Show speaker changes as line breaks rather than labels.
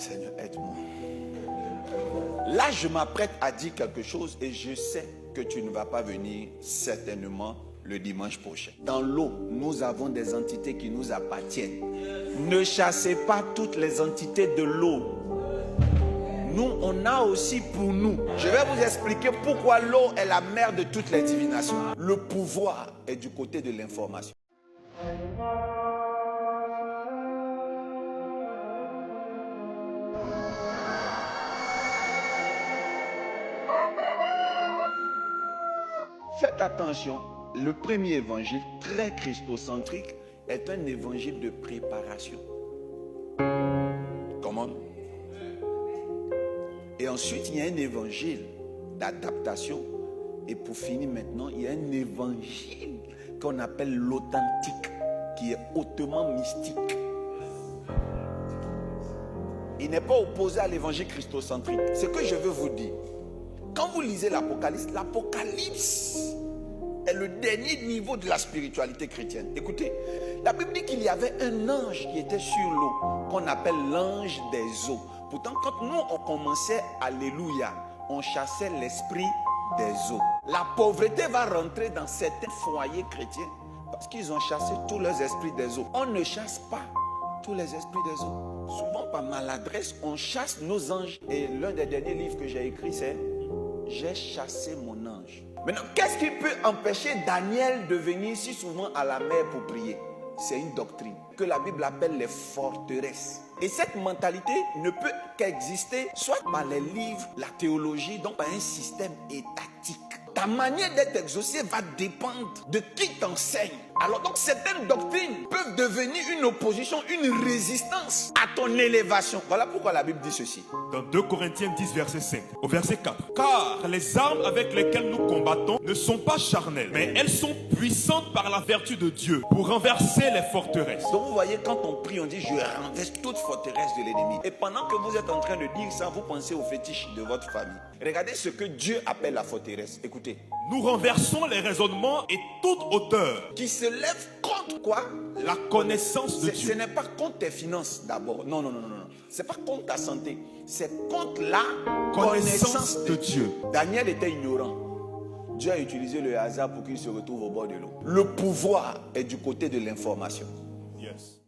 Seigneur, aide-moi. Là, je m'apprête à dire quelque chose et je sais que tu ne vas pas venir certainement le dimanche prochain. Dans l'eau, nous avons des entités qui nous appartiennent. Ne chassez pas toutes les entités de l'eau. Nous, on a aussi pour nous. Je vais vous expliquer pourquoi l'eau est la mère de toutes les divinations. Le pouvoir est du côté de l'information. Faites attention, le premier évangile, très christocentrique, est un évangile de préparation. Comment? Et ensuite, il y a un évangile d'adaptation. Et pour finir maintenant, il y a un évangile qu'on appelle l'authentique, qui est hautement mystique. Il n'est pas opposé à l'évangile christocentrique. Ce que je veux vous dire, quand vous lisez l'Apocalypse, l'Apocalypse est le dernier niveau de la spiritualité chrétienne. Écoutez, la Bible dit qu'il y avait un ange qui était sur l'eau, qu'on appelle l'ange des eaux. Pourtant, quand nous, on commençait, alléluia, on chassait l'esprit des eaux. La pauvreté va rentrer dans certains foyers chrétiens parce qu'ils ont chassé tous les esprits des eaux. On ne chasse pas tous les esprits des eaux. Souvent, par maladresse, on chasse nos anges. Et l'un des derniers livres que j'ai écrit, c'est « J'ai chassé mon ange ». Maintenant, qu'est-ce qui peut empêcher Daniel de venir si souvent à la mer pour prier? C'est une doctrine que la Bible appelle les forteresses. Et cette mentalité ne peut qu'exister soit par les livres, la théologie, donc par un système étatique. Ta manière d'être exaucé va dépendre de qui t'enseigne. Alors donc certaines doctrines peuvent devenir une opposition, une résistance à ton élévation. Voilà pourquoi la Bible dit ceci.
Dans 2 Corinthiens 10, verset 5, au verset 4. Car les armes avec lesquelles nous combattons ne sont pas charnelles, mais elles sont puissantes par la vertu de Dieu pour renverser les forteresses.
Donc vous voyez, quand on prie, on dit je renverse toute forteresse de l'ennemi. Et pendant que vous êtes en train de dire ça, vous pensez au fétiche de votre famille. Regardez ce que Dieu appelle la forteresse. Écoutez.
Nous renversons les raisonnements et toute hauteur
qui se lève contre quoi?
La connaissance de Dieu.
Ce n'est pas contre tes finances d'abord. Non. Ce n'est pas contre ta santé. C'est contre la connaissance de Dieu. Daniel était ignorant. Dieu a utilisé le hasard pour qu'il se retrouve au bord de l'eau. Le pouvoir est du côté de l'information.
Yes.